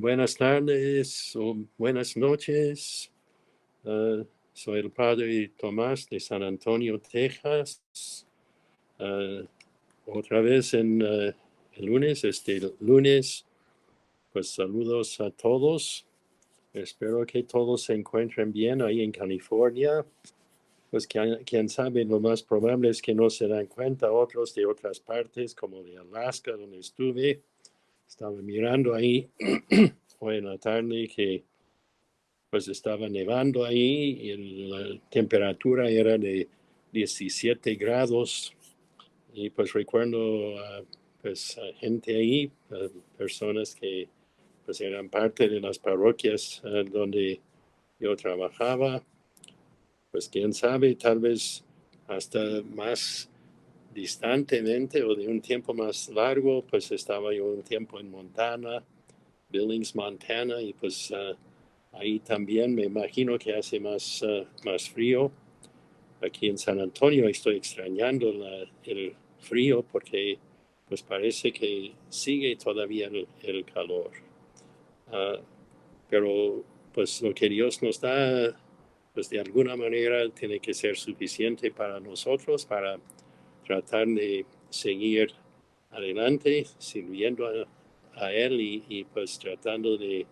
Buenas tardes o buenas noches. Soy el padre Tomás de San Antonio, Texas. Otra vez en el lunes, lunes, pues saludos a todos. Espero que todos se encuentren bien ahí en California. Pues quién sabe, lo más probable es que no se dan cuenta otros de otras partes, como de Alaska, donde estuve. Estaba mirando ahí hoy en la tarde que pues estaba nevando ahí y la temperatura era de 17 grados. Y pues recuerdo pues, a gente ahí, personas que pues eran parte de las parroquias donde yo trabajaba. Pues quién sabe, tal vez hasta más distantemente o de un tiempo más largo, pues estaba yo un tiempo en Montana, Billings, Montana, y pues ahí también me imagino que hace más frío. Aquí en San Antonio estoy extrañando el frío porque pues parece que sigue todavía el calor. Pero pues lo que Dios nos da, pues de alguna manera tiene que ser suficiente para nosotros, para tratar de seguir adelante, sirviendo a Él y pues tratando de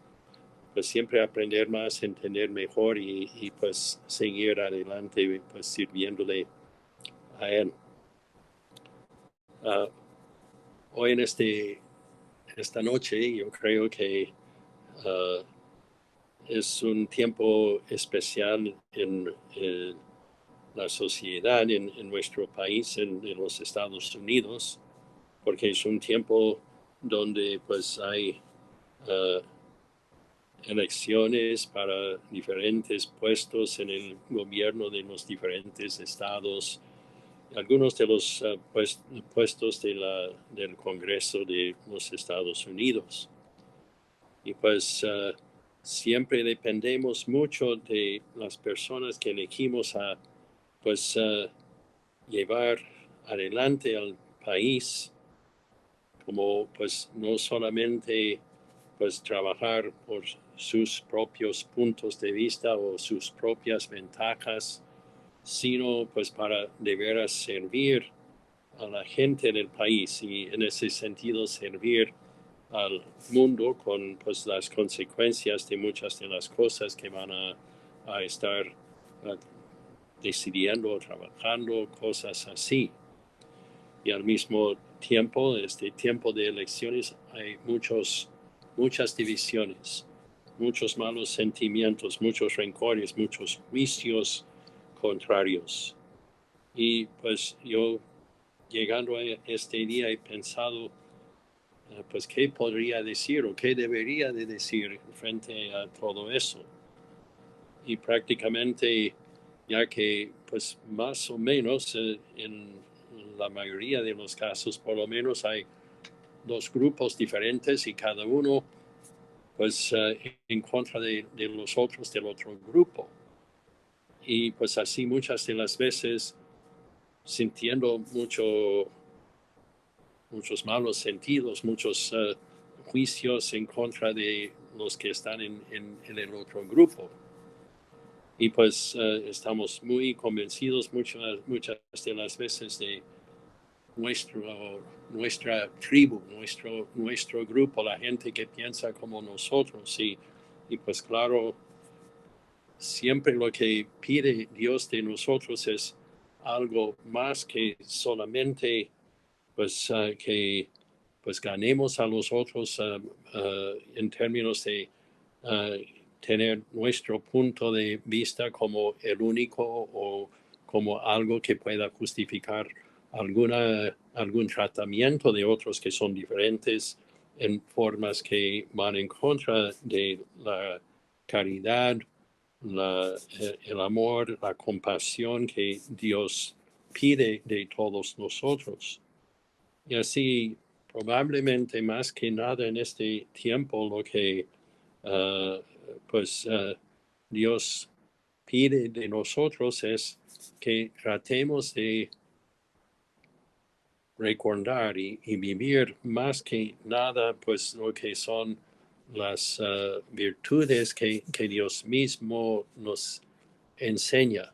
pues siempre aprender más, entender mejor y pues seguir adelante, pues sirviéndole a Él. Hoy en esta noche yo creo que es un tiempo especial en la sociedad, en nuestro país, en los Estados Unidos, porque es un tiempo donde pues hay elecciones para diferentes puestos en el gobierno de los diferentes estados, algunos de los puestos del Congreso de los Estados Unidos. Y pues siempre dependemos mucho de las personas que elegimos a pues llevar adelante al país, como pues no solamente pues trabajar por sus propios puntos de vista o sus propias ventajas, sino pues para de veras servir a la gente del país y en ese sentido servir al mundo con pues las consecuencias de muchas de las cosas que van a estar decidiendo o trabajando, cosas así. Y al mismo tiempo, este tiempo de elecciones, hay muchas divisiones, muchos malos sentimientos, muchos rencores, muchos juicios contrarios. Y pues yo, llegando a este día, he pensado, pues, ¿qué podría decir o qué debería de decir frente a todo eso? Y prácticamente, ya que, pues, más o menos en la mayoría de los casos, por lo menos hay dos grupos diferentes y cada uno pues en contra de los otros del otro grupo. Y pues así muchas de las veces sintiendo muchos malos sentidos, muchos juicios en contra de los que están en el otro grupo. Y pues estamos muy convencidos muchas de las veces de nuestra tribu, nuestro grupo, la gente que piensa como nosotros. Y pues claro, siempre lo que pide Dios de nosotros es algo más que solamente pues que pues ganemos a los otros en términos de tener nuestro punto de vista como el único o como algo que pueda justificar algún tratamiento de otros que son diferentes en formas que van en contra de la caridad, el amor, la compasión que Dios pide de todos nosotros. Y así, probablemente más que nada en este tiempo, lo que Dios pide de nosotros es que tratemos de recordar y vivir más que nada, pues lo que son las virtudes que Dios mismo nos enseña.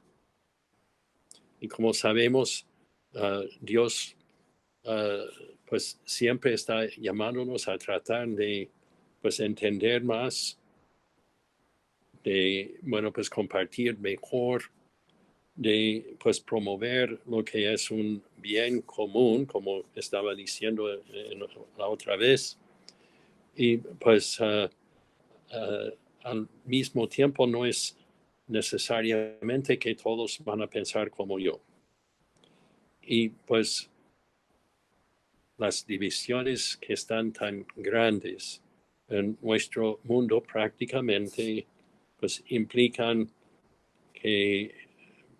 Y como sabemos, Dios pues siempre está llamándonos a tratar de pues entender más, de bueno pues compartir mejor, de pues promover lo que es un bien común, como estaba diciendo la otra vez. Y pues al mismo tiempo no es necesariamente que todos van a pensar como yo. Y pues las divisiones que están tan grandes en nuestro mundo prácticamente pues implican que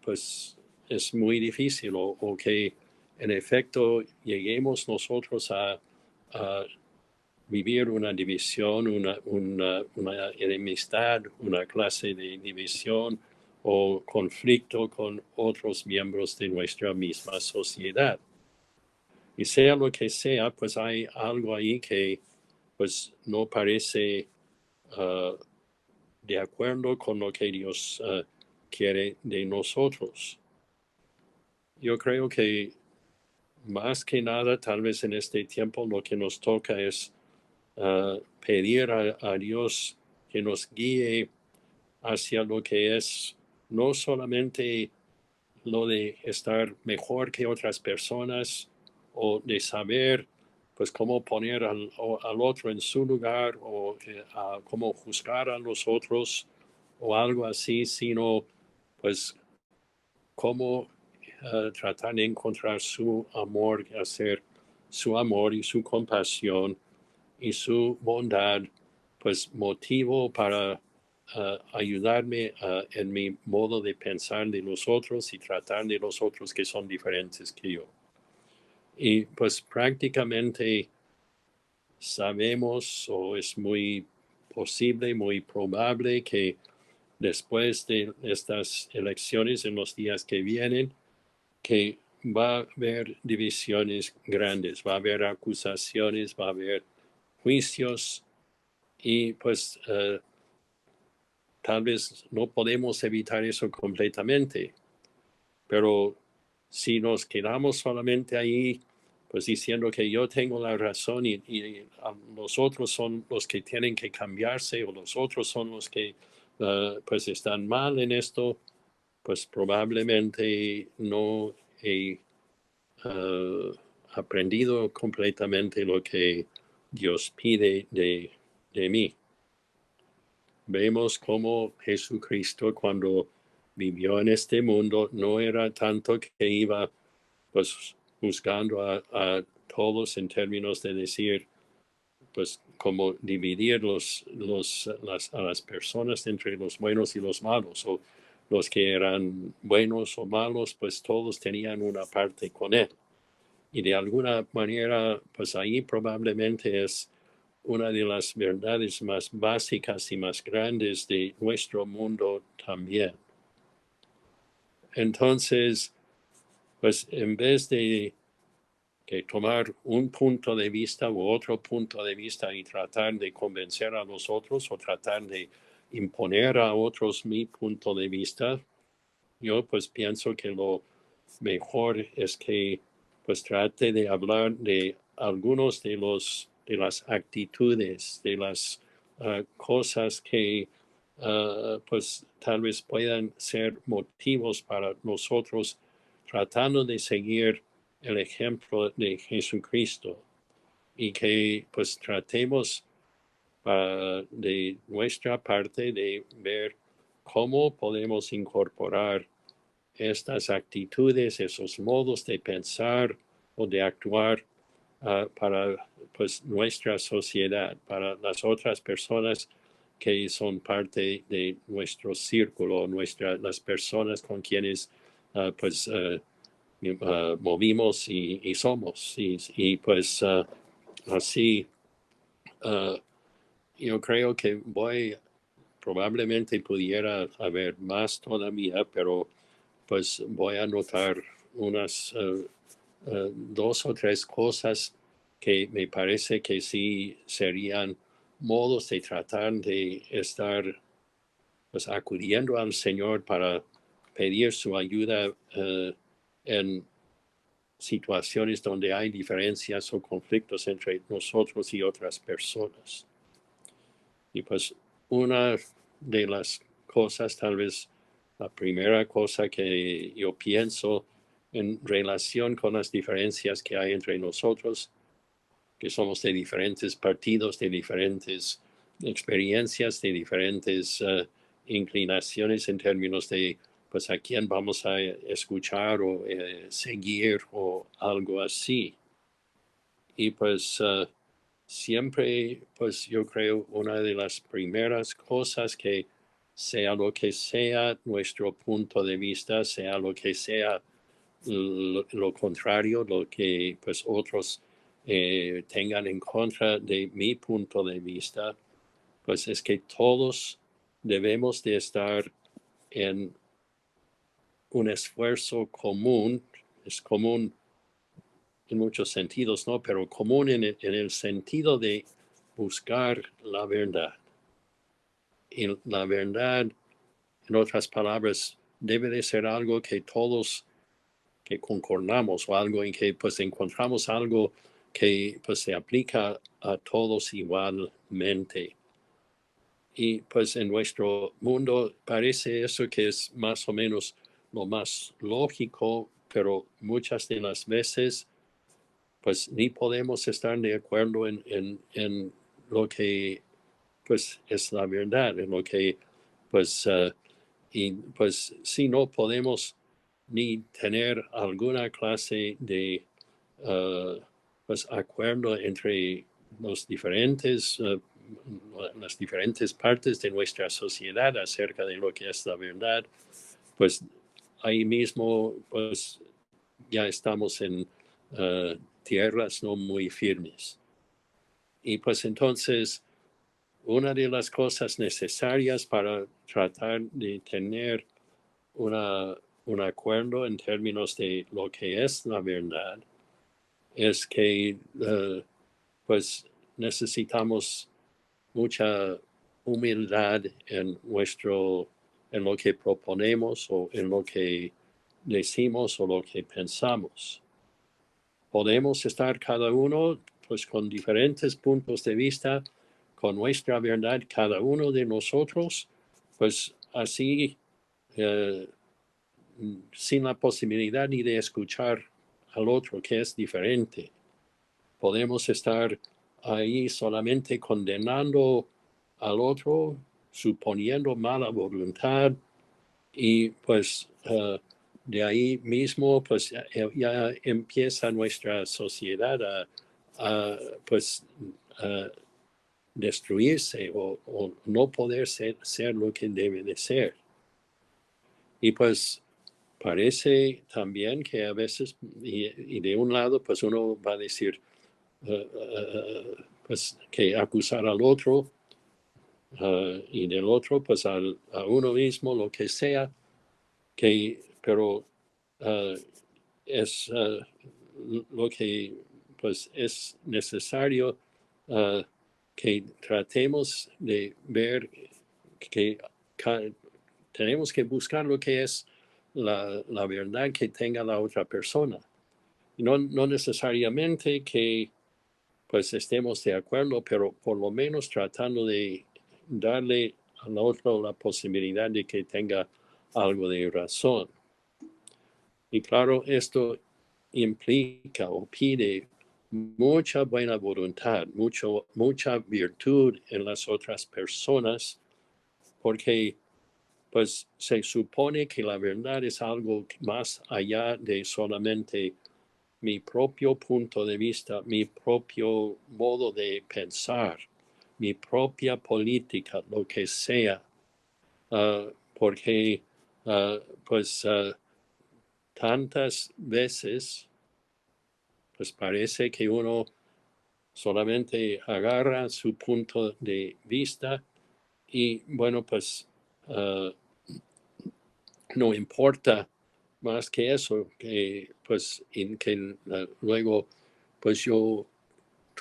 pues es muy difícil o que en efecto lleguemos nosotros a vivir una división, una enemistad, una clase de división o conflicto con otros miembros de nuestra misma sociedad. Y sea lo que sea, pues hay algo ahí que pues no parece de acuerdo con lo que Dios quiere de nosotros. Yo creo que más que nada, tal vez en este tiempo, lo que nos toca es pedir a Dios que nos guíe hacia lo que es no solamente lo de estar mejor que otras personas o de saber pues cómo poner al otro en su lugar o cómo juzgar a los otros o algo así, sino pues cómo tratar de encontrar su amor, hacer su amor y su compasión y su bondad, pues motivo para ayudarme en mi modo de pensar de los otros y tratar de los otros que son diferentes que yo. Y pues prácticamente sabemos o es muy posible, muy probable que después de estas elecciones en los días que vienen, que va a haber divisiones grandes, va a haber acusaciones, va a haber juicios y pues tal vez no podemos evitar eso completamente, pero si nos quedamos solamente ahí, pues diciendo que yo tengo la razón y los otros son los que tienen que cambiarse o los otros son los que pues están mal en esto, pues probablemente no he aprendido completamente lo que Dios pide de mí. Vemos cómo Jesucristo cuando vivió en este mundo no era tanto que iba pues juzgando a todos en términos de decir pues como dividir a las personas entre los buenos y los malos o los que eran buenos o malos pues todos tenían una parte con él y de alguna manera pues ahí probablemente es una de las verdades más básicas y más grandes de nuestro mundo también. Entonces, pues en vez de que tomar un punto de vista u otro punto de vista y tratar de convencer a los otros o tratar de imponer a otros mi punto de vista, yo pues pienso que lo mejor es que pues trate de hablar de algunos de las actitudes, de las cosas que pues tal vez puedan ser motivos para nosotros tratando de seguir el ejemplo de Jesucristo y que pues tratemos de nuestra parte de ver cómo podemos incorporar estas actitudes, esos modos de pensar o de actuar para pues, nuestra sociedad, para las otras personas que son parte de nuestro círculo, las personas con quienes pues movimos y somos. Y pues así yo creo que probablemente pudiera haber más todavía, pero pues voy a anotar unas dos o tres cosas que me parece que sí serían modos de tratar de estar pues acudiendo al Señor para pedir su ayuda en situaciones donde hay diferencias o conflictos entre nosotros y otras personas. Y pues una de las cosas, tal vez la primera cosa que yo pienso en relación con las diferencias que hay entre nosotros, que somos de diferentes partidos, de diferentes experiencias, de diferentes inclinaciones en términos de pues a quién vamos a escuchar o seguir o algo así. Y pues siempre, pues yo creo una de las primeras cosas que sea lo que sea nuestro punto de vista, sea lo que sea lo contrario, lo que pues otros tengan en contra de mi punto de vista, pues es que todos debemos de estar en un esfuerzo común, es común en muchos sentidos, ¿no? Pero común en el sentido de buscar la verdad. Y la verdad, en otras palabras, debe de ser algo que todos que concordamos o algo en que pues encontramos algo que pues se aplica a todos igualmente. Y pues en nuestro mundo parece eso que es más o menos lo más lógico, pero muchas de las veces pues ni podemos estar de acuerdo en lo que pues es la verdad, en lo que pues y pues si no podemos ni tener alguna clase de pues acuerdo entre los diferentes las diferentes partes de nuestra sociedad acerca de lo que es la verdad, pues ahí mismo pues ya estamos en tierras no muy firmes. Y pues entonces, una de las cosas necesarias para tratar de tener un acuerdo en términos de lo que es la verdad es que pues necesitamos mucha humildad en lo que proponemos o en lo que decimos o lo que pensamos. Podemos estar cada uno pues con diferentes puntos de vista, con nuestra verdad cada uno de nosotros, pues así eh, sin la posibilidad ni de escuchar al otro que es diferente. Podemos estar ahí solamente condenando al otro, suponiendo mala voluntad y pues de ahí mismo pues ya empieza nuestra sociedad pues a destruirse o no poder ser lo que debe de ser. Y pues parece también que a veces, y de un lado, pues uno va a decir, pues que acusar al otro, y del otro, pues a uno mismo, lo que sea, pero es lo que pues es necesario que tratemos de ver que tenemos que buscar lo que es la verdad que tenga la otra persona. No necesariamente que pues estemos de acuerdo, pero por lo menos tratando de darle al otro la posibilidad de que tenga algo de razón. Y claro, esto implica o pide mucha buena voluntad, mucha virtud en las otras personas, porque pues se supone que la verdad es algo más allá de solamente mi propio punto de vista, mi propio modo de pensar, mi propia política, lo que sea, porque pues tantas veces pues parece que uno solamente agarra su punto de vista y bueno, pues no importa más que eso, que pues luego pues yo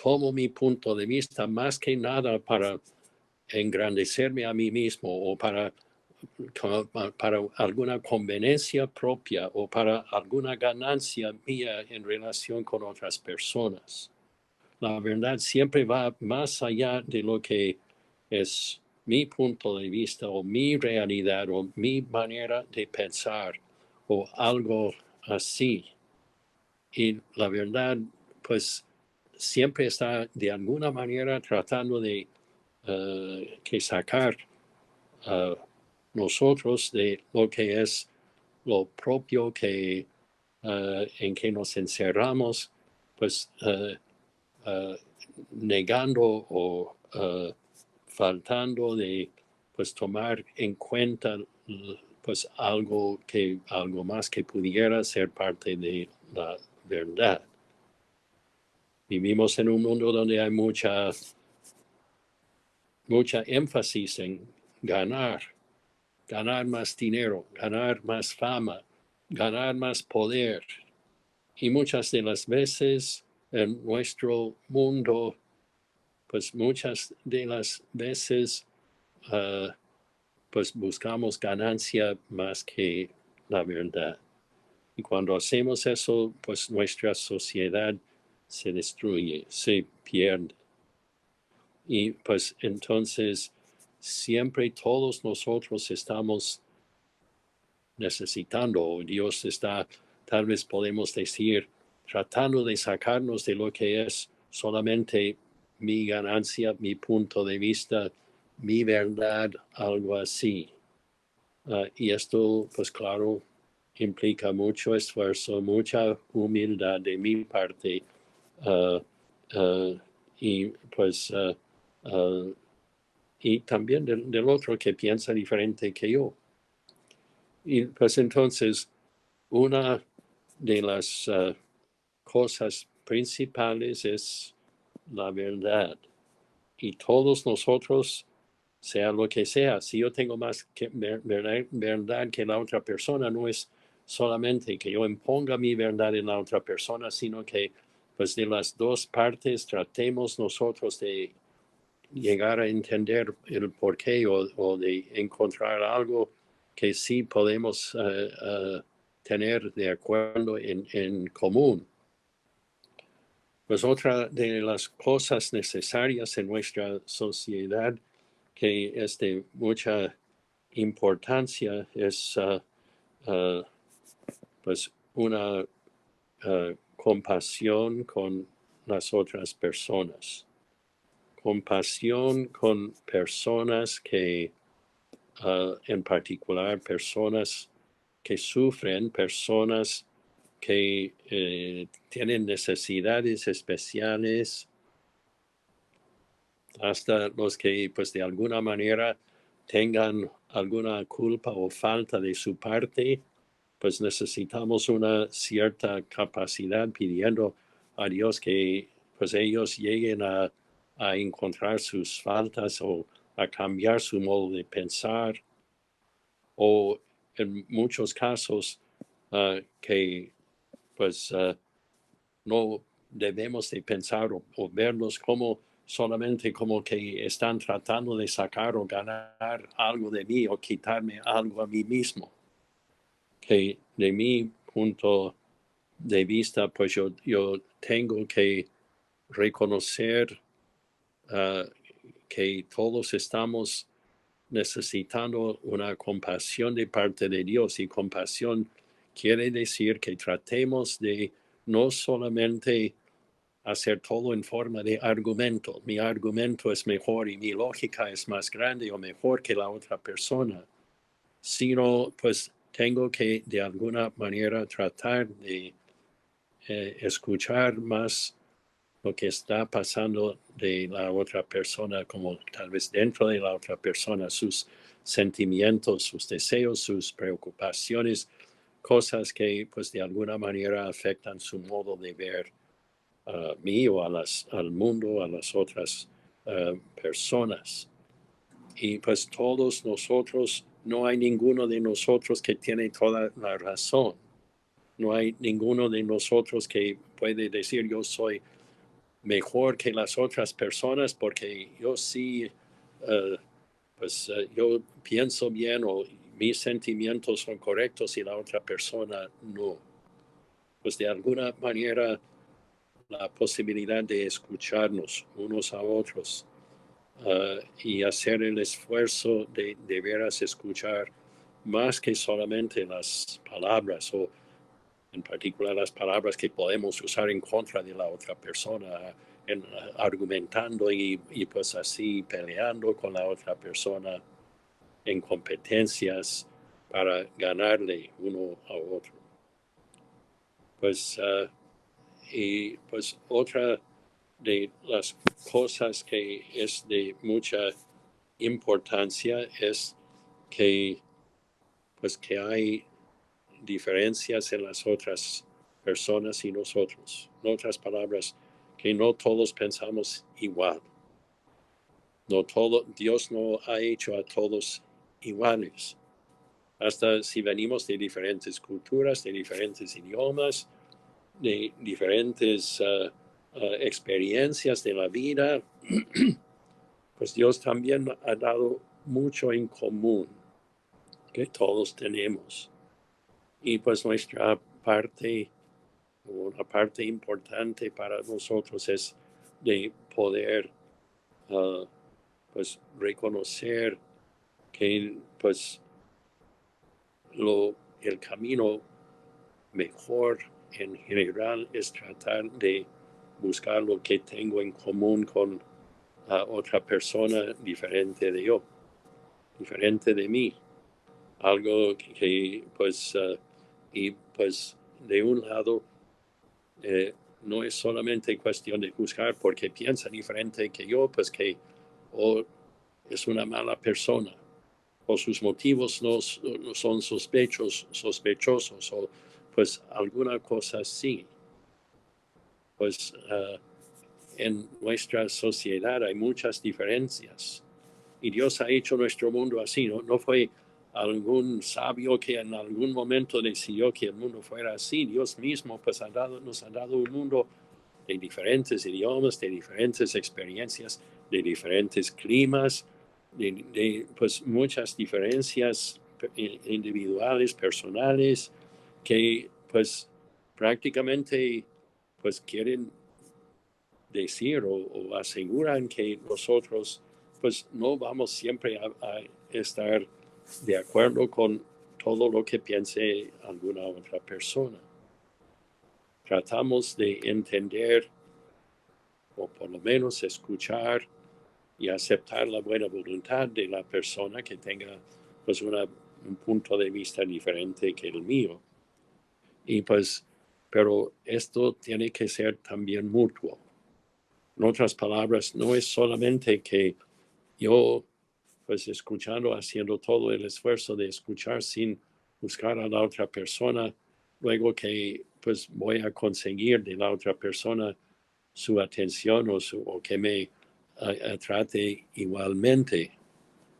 tomo mi punto de vista más que nada para engrandecerme a mí mismo o para alguna conveniencia propia o para alguna ganancia mía en relación con otras personas. La verdad siempre va más allá de lo que es mi punto de vista o mi realidad o mi manera de pensar o algo así. Y la verdad, pues siempre está de alguna manera tratando de que sacar a nosotros de lo que es lo propio que en que nos encerramos, pues negando o faltando de pues tomar en cuenta pues algo más que pudiera ser parte de la verdad. Vivimos en un mundo donde hay mucha énfasis en ganar más dinero, ganar más fama, ganar más poder. Y muchas de las veces en nuestro mundo, pues muchas de las veces, pues buscamos ganancia más que la verdad. Y cuando hacemos eso, pues nuestra sociedad se destruye, se pierde. Y pues entonces siempre todos nosotros estamos necesitando, o Dios está, tal vez podemos decir, tratando de sacarnos de lo que es solamente mi ganancia, mi punto de vista, mi verdad, algo así. Y esto, pues claro, implica mucho esfuerzo, mucha humildad de mi parte. Uh, y pues y también del otro que piensa diferente que yo. Y pues entonces, una de las cosas principales es la verdad. Y todos nosotros, sea lo que sea, si yo tengo más verdad que la otra persona, no es solamente que yo imponga mi verdad en la otra persona, sino que pues de las dos partes tratemos nosotros de llegar a entender el porqué o de encontrar algo que sí podemos tener de acuerdo en común. Pues otra de las cosas necesarias en nuestra sociedad que es de mucha importancia es pues una compasión con las otras personas. Compasión con personas que, en particular, personas que sufren, personas que tienen necesidades especiales, hasta los que, pues, de alguna manera tengan alguna culpa o falta de su parte, pues necesitamos una cierta capacidad pidiendo a Dios que pues ellos lleguen a encontrar sus faltas o a cambiar su modo de pensar o en muchos casos que pues no debemos de pensar o verlos como solamente como que están tratando de sacar o ganar algo de mí o quitarme algo a mí mismo. Que de mi punto de vista, pues yo tengo que reconocer que todos estamos necesitando una compasión de parte de Dios, y compasión quiere decir que tratemos de no solamente hacer todo en forma de argumento. Mi argumento es mejor y mi lógica es más grande o mejor que la otra persona, sino pues tengo que de alguna manera tratar de escuchar más lo que está pasando de la otra persona, como tal vez dentro de la otra persona, sus sentimientos, sus deseos, sus preocupaciones, cosas que pues de alguna manera afectan su modo de ver a mí o al mundo, a las otras personas. Y pues todos nosotros, no hay ninguno de nosotros que tiene toda la razón. No hay ninguno de nosotros que puede decir yo soy mejor que las otras personas porque yo sí, yo pienso bien o mis sentimientos son correctos y la otra persona no. Pues de alguna manera la posibilidad de escucharnos unos a otros y hacer el esfuerzo de veras escuchar más que solamente las palabras o en particular las palabras que podemos usar en contra de la otra persona, argumentando y pues así peleando con la otra persona en competencias para ganarle uno a otro. Pues, y pues otra de las cosas que es de mucha importancia es que, pues, que hay diferencias en las otras personas y nosotros. En otras palabras, que no todos pensamos igual. No todo, Dios no ha hecho a todos iguales. Hasta si venimos de diferentes culturas, de diferentes idiomas, de diferentes experiencias de la vida, pues Dios también ha dado mucho en común que todos tenemos. Y pues nuestra parte, una parte importante para nosotros es de poder pues reconocer que pues el camino mejor en general es tratar de buscar lo que tengo en común con otra persona diferente de yo, diferente de mí. Algo que pues, y pues de un lado, no es solamente cuestión de juzgar porque piensa diferente que yo, pues que o es una mala persona, o sus motivos no son sospechosos, o pues alguna cosa así. Pues en nuestra sociedad hay muchas diferencias y Dios ha hecho nuestro mundo así, no fue algún sabio que en algún momento decidió que el mundo fuera así. Dios mismo pues nos ha dado un mundo de diferentes idiomas, de diferentes experiencias, de diferentes climas, de pues muchas diferencias individuales, personales, que pues prácticamente pues quieren decir o aseguran que nosotros pues no vamos siempre a estar de acuerdo con todo lo que piense alguna otra persona. Tratamos de entender o por lo menos escuchar y aceptar la buena voluntad de la persona que tenga pues un punto de vista diferente que el mío. Y pues, pero esto tiene que ser también mutuo. En otras palabras, no es solamente que yo, pues escuchando, haciendo todo el esfuerzo de escuchar sin buscar a la otra persona, luego que pues voy a conseguir de la otra persona su atención o que me trate igualmente,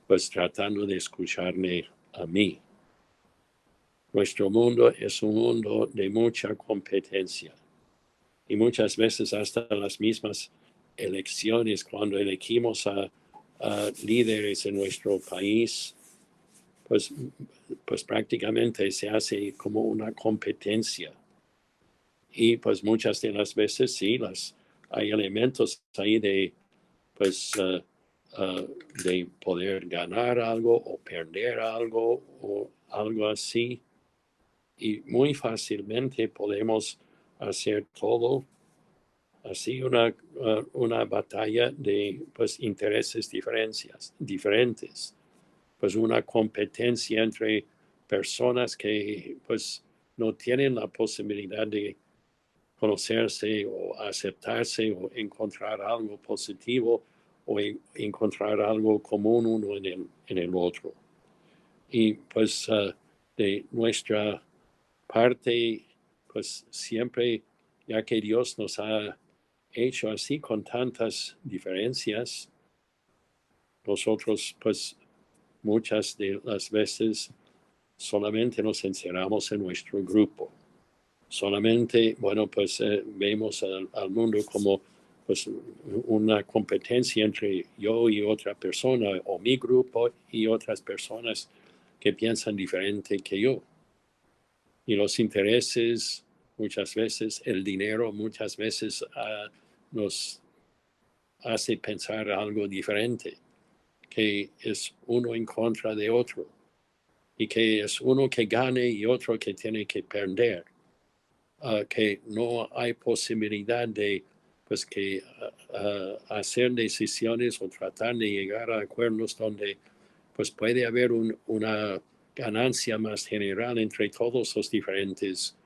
pues tratando de escucharme a mí. Nuestro mundo es un mundo de mucha competencia y muchas veces hasta las mismas elecciones, cuando elegimos a líderes en nuestro país, pues prácticamente se hace como una competencia. Y pues muchas de las veces sí, hay elementos ahí de, pues, de poder ganar algo o perder algo o algo así. Y muy fácilmente podemos hacer todo así una batalla de pues intereses diferentes, pues una competencia entre personas que pues no tienen la posibilidad de conocerse o aceptarse o encontrar algo positivo o encontrar algo común uno en el otro. Y pues de nuestra parte, pues siempre, ya que Dios nos ha hecho así con tantas diferencias, nosotros pues muchas de las veces solamente nos encerramos en nuestro grupo. Solamente, bueno, pues vemos al mundo como pues una competencia entre yo y otra persona, o mi grupo y otras personas que piensan diferente que yo. Y los intereses, muchas veces, el dinero, muchas veces nos hace pensar algo diferente, que es uno en contra de otro, y que es uno que gane y otro que tiene que perder, que no hay posibilidad de pues que hacer decisiones o tratar de llegar a acuerdos donde pues puede haber una ganancia más general entre todos los diferentes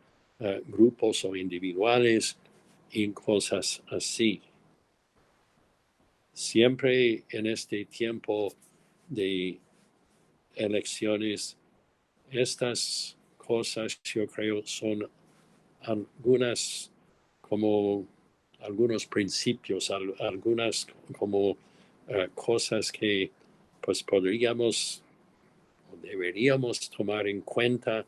grupos o individuales y cosas así. Siempre en este tiempo de elecciones, estas cosas yo creo son algunos principios, algunas como cosas que pues podríamos o deberíamos tomar en cuenta,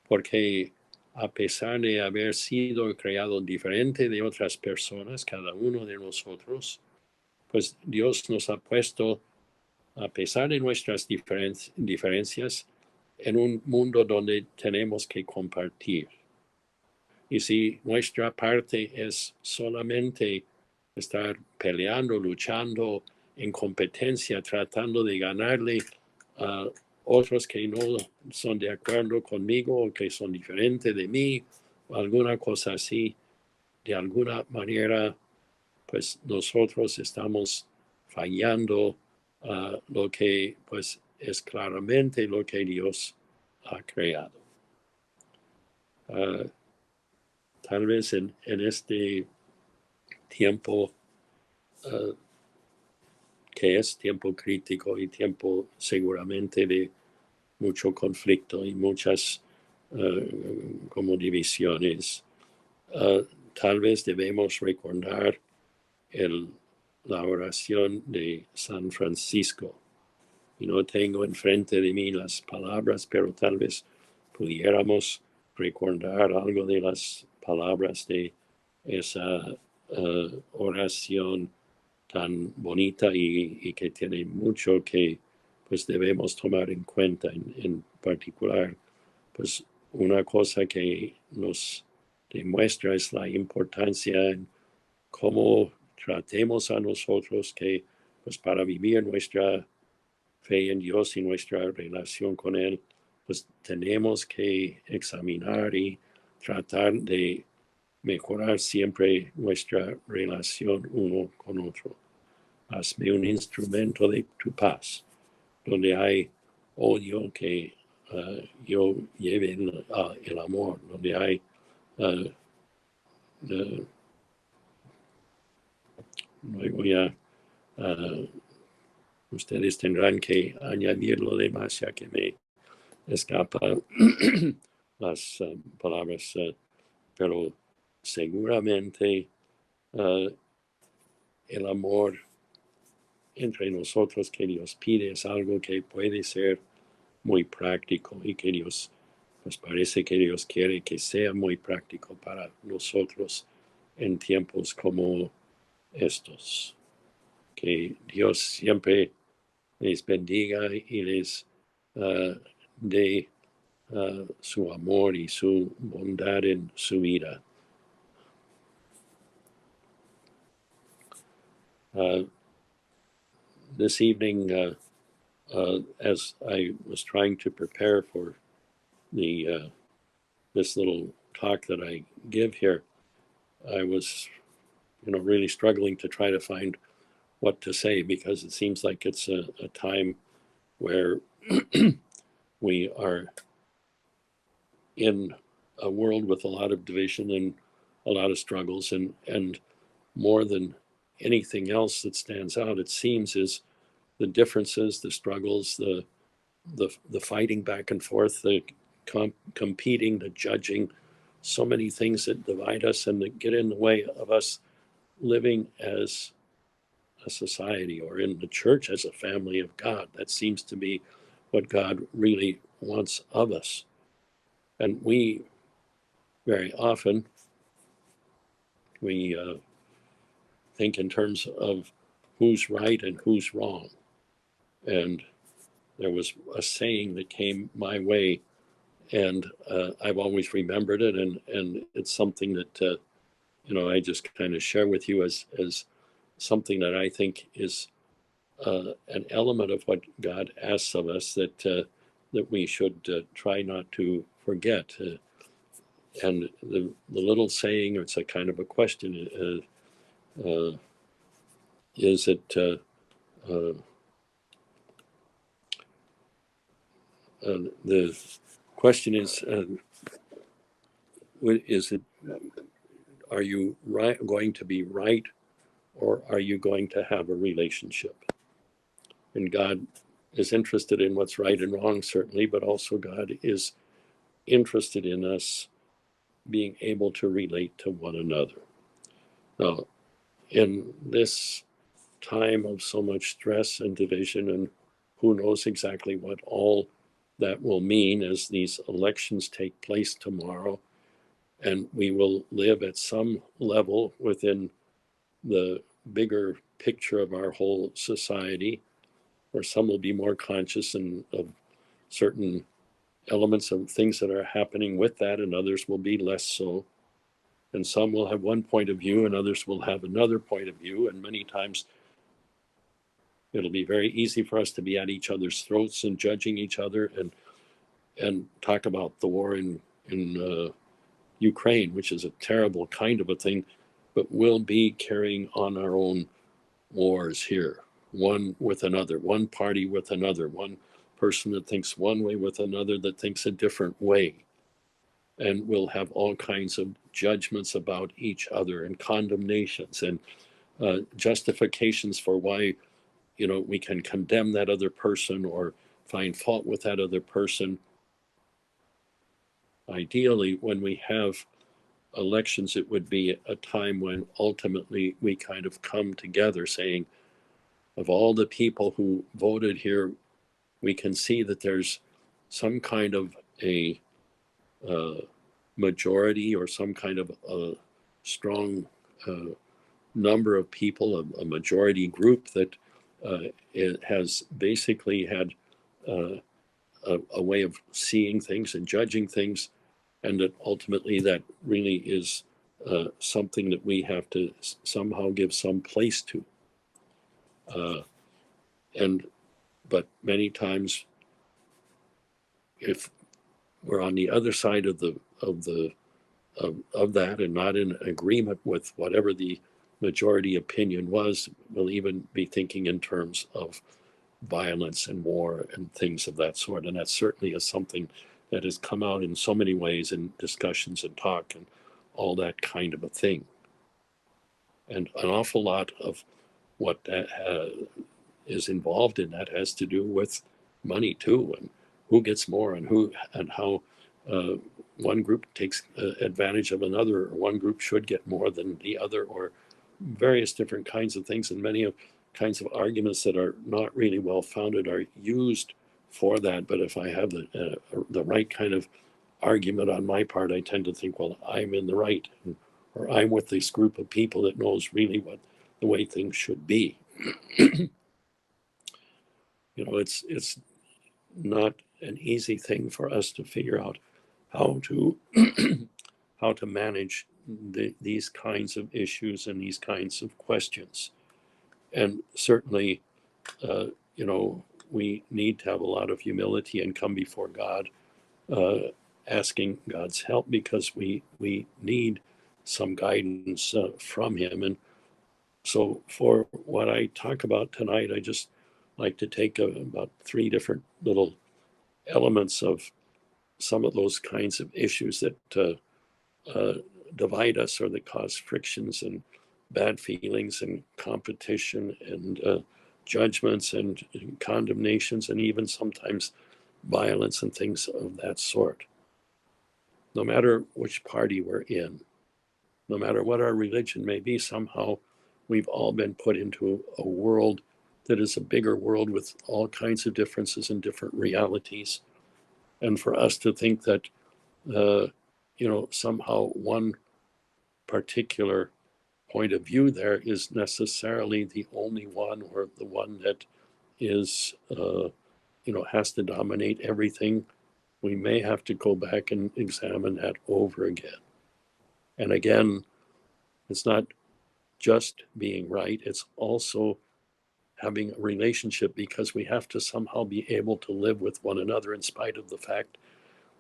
porque a pesar de haber sido creado diferente de otras personas, cada uno de nosotros, pues Dios nos ha puesto, a pesar de nuestras diferencias, en un mundo donde tenemos que compartir. Y si nuestra parte es solamente estar peleando, luchando, en competencia, tratando de ganarle a otros que no son de acuerdo conmigo o que son diferentes de mí, o alguna cosa así, de alguna manera, pues nosotros estamos fallando lo que pues es claramente lo que Dios ha creado. Tal vez en este tiempo que es tiempo crítico y tiempo seguramente de mucho conflicto y muchas como divisiones, tal vez debemos recordar la oración de San Francisco. Y no tengo enfrente de mí las palabras, pero tal vez pudiéramos recordar algo de las palabras de esa oración tan bonita y que tiene mucho que pues debemos tomar en cuenta. En particular, pues una cosa que nos demuestra es la importancia en cómo tratemos a nosotros, que pues para vivir nuestra fe en Dios y nuestra relación con Él, pues tenemos que examinar y tratar de mejorar siempre nuestra relación uno con otro. Hazme un instrumento de tu paz, donde hay odio, que yo lleve el amor, donde hay luego ya ustedes tendrán que añadir lo demás, ya que me escapan las palabras, pero seguramente el amor entre nosotros que Dios pide es algo que puede ser muy práctico, y que Dios, pues parece que Dios quiere que sea muy práctico para nosotros en tiempos como estos. Que Dios siempre les bendiga y les dé su amor y su bondad en su vida. This evening, as I was trying to prepare for the this little talk that I give here, I was, really struggling to try to find what to say, because it seems like it's a time where we are in a world with a lot of division and a lot of struggles, and more than anything else that stands out, it seems, is the differences, the struggles, the fighting back and forth, the competing, the judging, so many things that divide us and that get in the way of us living as a society, or in the church as a family of God. That seems to be what God really wants of us. And we very often, we think in terms of who's right and who's wrong. And there was a saying that came my way, and I've always remembered it, and it's something that I just kind of share with you as something that I think is an element of what God asks of us that we should try not to forget. And the little saying, it's a kind of a question, is it the question is it, are you going to be right, or are you going to have a relationship? And God is interested in what's right and wrong, certainly, but also God is interested in us being able to relate to one another. Now, in this time of so much stress and division, and who knows exactly what all that will mean as these elections take place tomorrow, and we will live at some level within the bigger picture of our whole society, or some will be more conscious of certain elements of things that are happening with that, and others will be less so. And some will have one point of view, and others will have another point of view. And many times it'll be very easy for us to be at each other's throats and judging each other and talk about the war in Ukraine, which is a terrible kind of a thing, but we'll be carrying on our own wars here, one with another, one party with another, one person that thinks one way with another that thinks a different way. And we'll have all kinds of judgments about each other and condemnations and justifications for why we can condemn that other person or find fault with that other person. Ideally, when we have elections, it would be a time when ultimately we kind of come together saying, of all the people who voted here, we can see that there's some kind of a majority or some kind of a strong number of people, a majority group that it has basically had a way of seeing things and judging things, and that ultimately that really is something that we have to somehow give some place to. But many times, if we're on the other side of that and not in agreement with whatever the majority opinion was, we'll even be thinking in terms of violence and war and things of that sort. And that certainly is something that has come out in so many ways in discussions and talk and all that kind of a thing. And an awful lot of what is involved in that has to do with money too, and who gets more and who and how one group takes advantage of another, or one group should get more than the other, or various different kinds of things. And many of kinds of arguments that are not really well founded are used for that. But if I have the right kind of argument on my part, I tend to think, well, I'm in the right, or I'm with this group of people that knows really what the way things should be. It's not an easy thing for us to figure out how to how to manage these kinds of issues and these kinds of questions. And certainly, we need to have a lot of humility and come before God, asking God's help, because we need some guidance from Him. And so, for what I talk about tonight, I just like to take about three different little elements of some of those kinds of issues that divide us, or that cause frictions and bad feelings and competition and judgments and condemnations, and even sometimes violence and things of that sort. No matter which party we're in, no matter what our religion may be, somehow we've all been put into a world that is a bigger world with all kinds of differences and different realities. And for us to think that, somehow one particular point of view there is necessarily the only one, or the one that is, has to dominate everything. We may have to go back and examine that over again. And again, it's not just being right, it's also having a relationship, because we have to somehow be able to live with one another in spite of the fact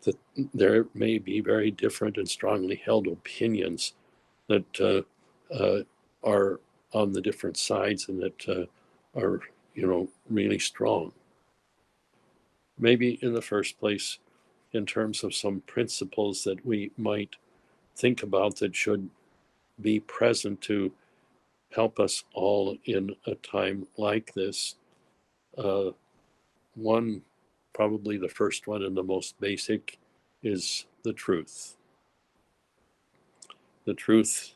that there may be very different and strongly held opinions that are on the different sides, and that are, really strong. Maybe in the first place, in terms of some principles that we might think about that should be present to help us all in a time like this. One, probably the first one and the most basic, is the truth. The truth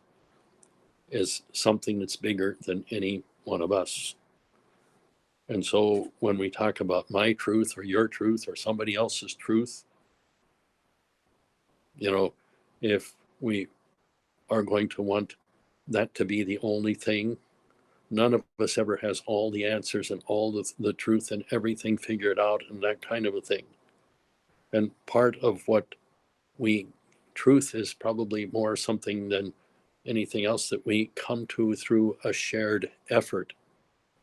is something that's bigger than any one of us. And so when we talk about my truth or your truth or somebody else's truth, if we are going to want that to be the only thing, none of us ever has all the answers and all the truth and everything figured out and that kind of a thing. And part of what truth is probably more something than anything else that we come to through a shared effort,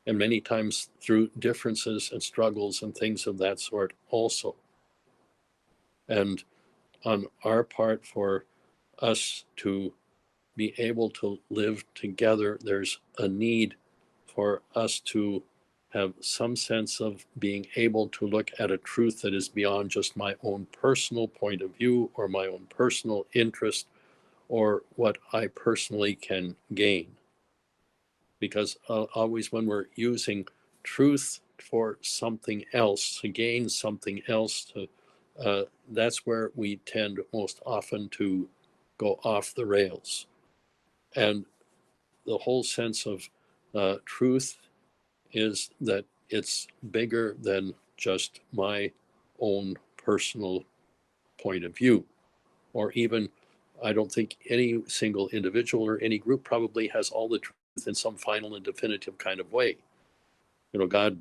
and many times through differences and struggles and things of that sort also. And on our part, for us to be able to live together, there's a need for us to have some sense of being able to look at a truth that is beyond just my own personal point of view or my own personal interest or what I personally can gain. Because always when we're using truth for something else, to gain something else, that's where we tend most often to go off the rails. And the whole sense of truth is that it's bigger than just my own personal point of view. Or even, I don't think any single individual or any group probably has all the truth in some final and definitive kind of way. God,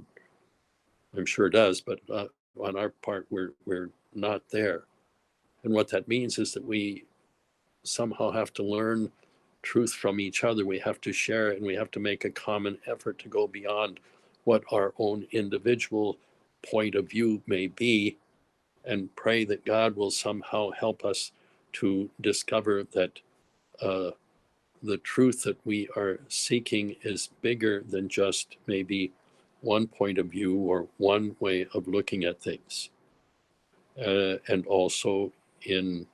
I'm sure does, but on our part, we're not there. And what that means is that we somehow have to learn truth from each other. We have to share it, and we have to make a common effort to go beyond what our own individual point of view may be, and pray that God will somehow help us to discover that the truth that we are seeking is bigger than just maybe one point of view or one way of looking at things. And also, in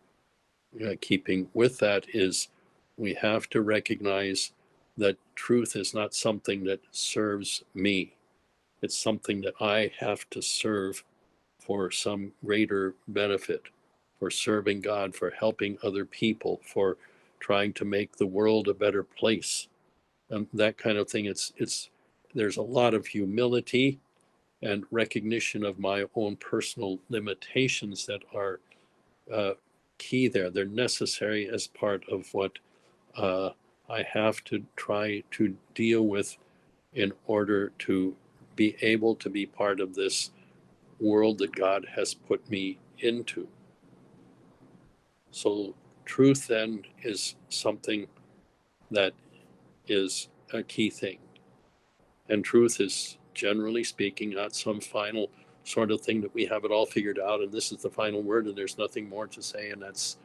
keeping with that, is we have to recognize that truth is not something that serves me. It's something that I have to serve for some greater benefit, for serving God, for helping other people, for trying to make the world a better place, that kind of thing. There's a lot of humility and recognition of my own personal limitations that are key there. They're necessary as part of what I have to try to deal with in order to be able to be part of this world that God has put me into. So truth then is something that is a key thing. And truth is, generally speaking, not some final sort of thing that we have it all figured out and this is the final word and there's nothing more to say and that's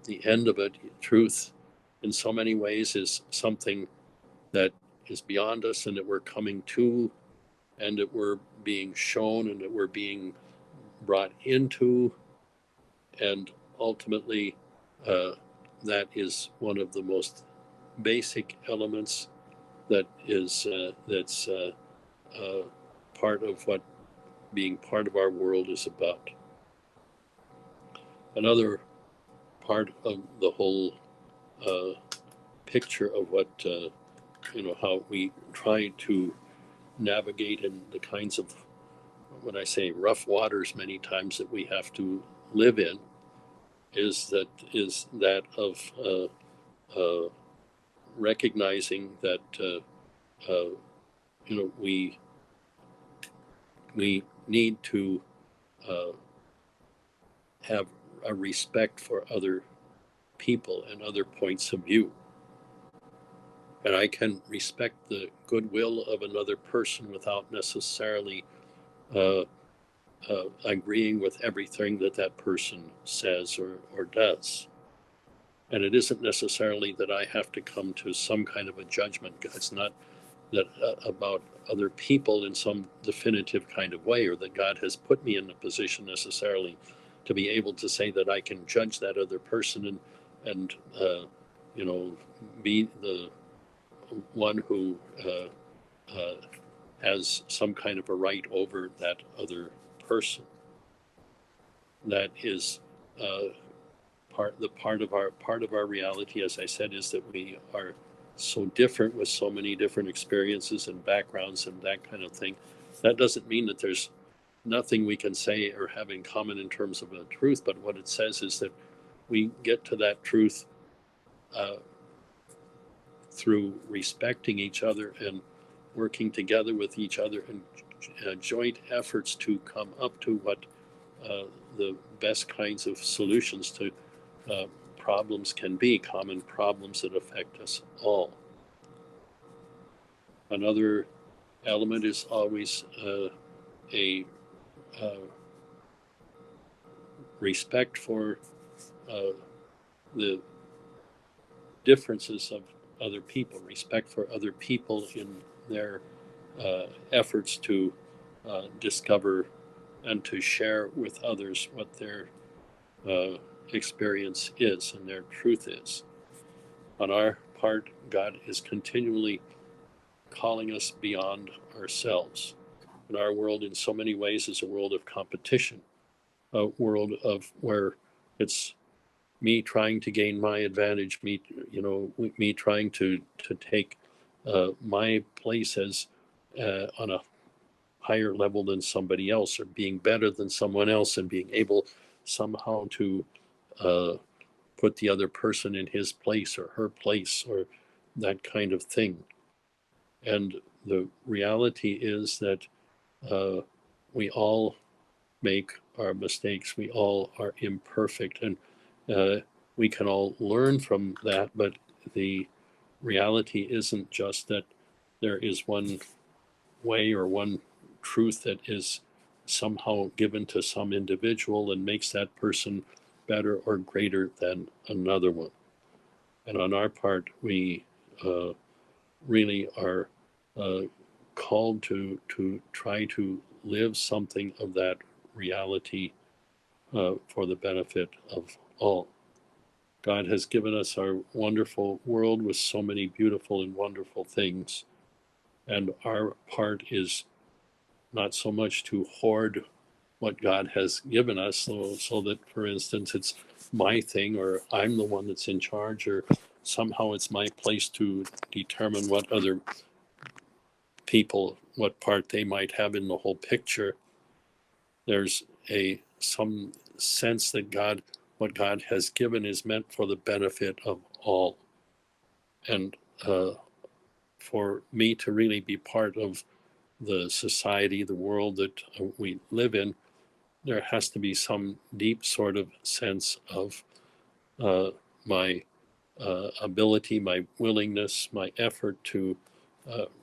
the end of it. Truth, in so many ways, is something that is beyond us and that we're coming to and that we're being shown and that we're being brought into. And ultimately, that is one of the most basic elements that's part of what being part of our world is about. Another part of the whole picture of what how we try to navigate in the kinds of, when I say rough waters, many times that we have to live in, is that of recognizing that we need to have a respect for other people and other points of view. And I can respect the goodwill of another person without necessarily agreeing with everything that that person says or does. And it isn't necessarily that I have to come to some kind of a judgment. It's not that about other people in some definitive kind of way, or that God has put me in a position necessarily to be able to say that I can judge that other person and be the one who has some kind of a right over that other person. That is part of our reality, as I said, is that we are so different with so many different experiences and backgrounds and that kind of thing. That doesn't mean that there's nothing we can say or have in common in terms of a truth, but what it says is that we get to that truth through respecting each other and working together with each other and joint efforts to come up to what the best kinds of solutions to problems can be, common problems that affect us all. Another element is always a respect for the differences of other people, respect for other people in their efforts to discover and to share with others what their experience is and their truth is. On our part, God is continually calling us beyond ourselves. And our world, in so many ways, is a world of competition, a world of where it's me trying to gain my advantage, me trying to take my place as on a higher level than somebody else, or being better than someone else, and being able somehow to put the other person in his place or her place, or that kind of thing. And the reality is that we all make our mistakes. We all are imperfect, and we can all learn from that. But the reality isn't just that there is one way or one truth that is somehow given to some individual and makes that person better or greater than another one. And on our part, we really are called to try to live something of that reality for the benefit of all. God has given us our wonderful world with so many beautiful and wonderful things, and our part is not so much to hoard what God has given us, so that, for instance, it's my thing, or I'm the one that's in charge, or somehow it's my place to determine what other people, what part they might have in the whole picture. There's some sense that what God has given is meant for the benefit of all. And for me to really be part of the society, the world that we live in, there has to be some deep sort of sense of my ability, my willingness, my effort to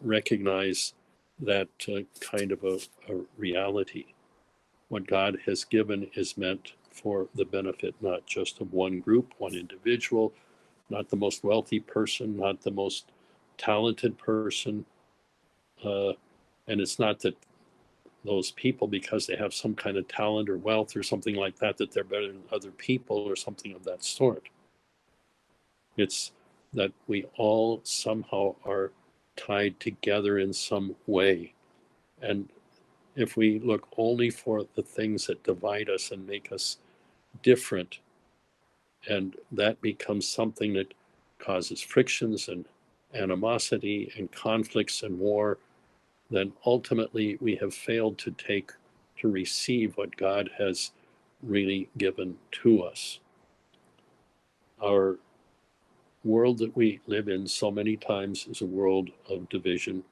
recognize that kind of a reality. What God has given is meant for the benefit not just of one group, one individual, not the most wealthy person, not the most talented person. And it's not that those people, because they have some kind of talent or wealth or something like that, that they're better than other people or something of that sort. It's that we all somehow are tied together in some way. And if we look only for the things that divide us and make us different, and that becomes something that causes frictions and animosity and conflicts and war, then ultimately we have failed to receive what God has really given to us. Our world that we live in so many times is a world of division,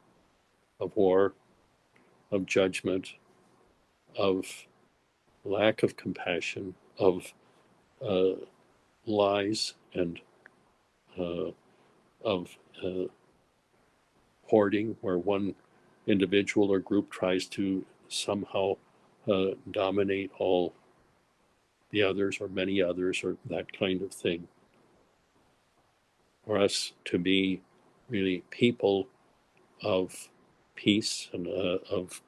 of war, of judgment, of lack of compassion, of uh, lies, and uh, of hoarding, where one individual or group tries to somehow dominate all the others or many others or that kind of thing. For us to be really people of peace and of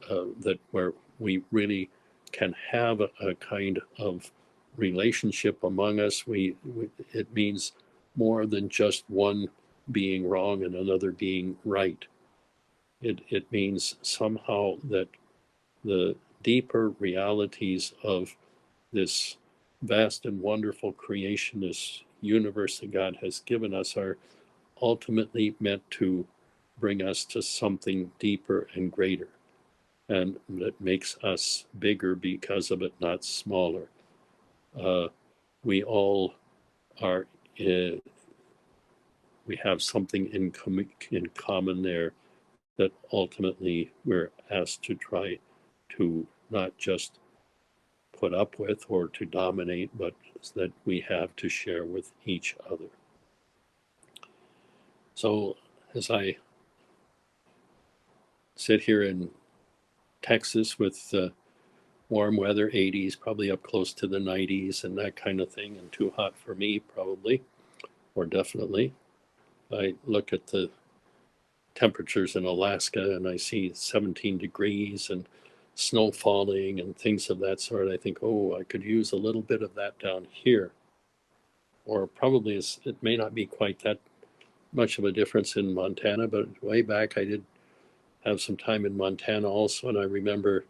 that where we really can have a kind of relationship among us. It means more than just one being wrong and another being right. It means somehow that the deeper realities of this vast and wonderful creation, this universe that God has given us, are ultimately meant to bring us to something deeper and greater. And that makes us bigger because of it, not smaller. We all are, we have something in common there that ultimately we're asked to try to not just put up with or to dominate, but that we have to share with each other. So as I sit here in Texas with warm weather, 80s, probably up close to the 90s and that kind of thing, and too hot for me, probably, or definitely. I look at the temperatures in Alaska and I see 17 degrees and snow falling and things of that sort. I think, oh, I could use a little bit of that down here. Or probably it may not be quite that much of a difference in Montana, but way back I did have some time in Montana also, and I remember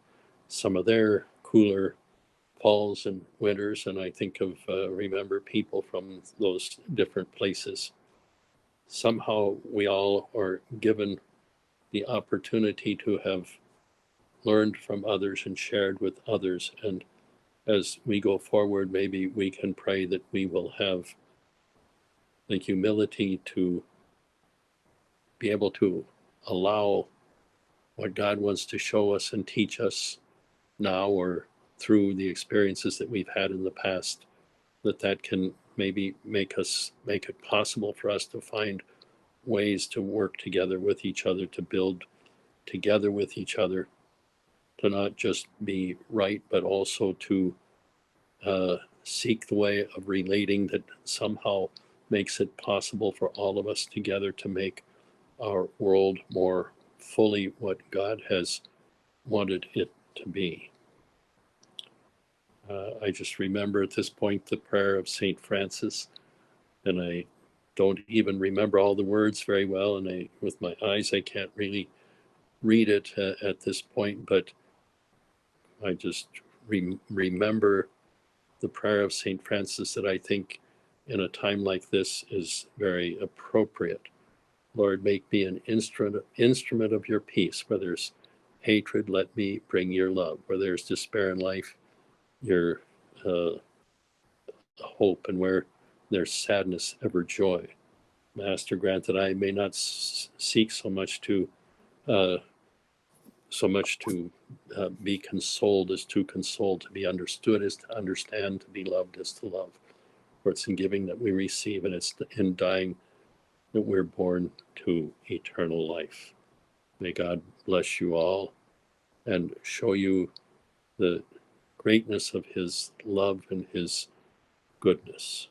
some of their cooler falls and winters, and I think of remember people from those different places. Somehow we all are given the opportunity to have learned from others and shared with others, and as we go forward, maybe we can pray that we will have the humility to be able to allow what God wants to show us and teach us now or through the experiences that we've had in the past, that can maybe make it possible for us to find ways to work together with each other, to build together with each other, to not just be right, but also to seek the way of relating that somehow makes it possible for all of us together to make our world more fully what God has wanted it to be. I just remember at this point the prayer of St. Francis, and I don't even remember all the words very well, and with my eyes, I can't really read it at this point, but I just remember the prayer of St. Francis that I think in a time like this is very appropriate. Lord, make me an instrument of your peace. Where there's hatred, let me bring your love. Where there's despair in life, your hope. And where there's sadness, ever joy. Master, grant that I may not seek so much to uh, be consoled as to console, to be understood as to understand, to be loved as to love. For it's in giving that we receive, and it's in dying that we're born to eternal life. May God bless you all and show you the greatness of his love and his goodness.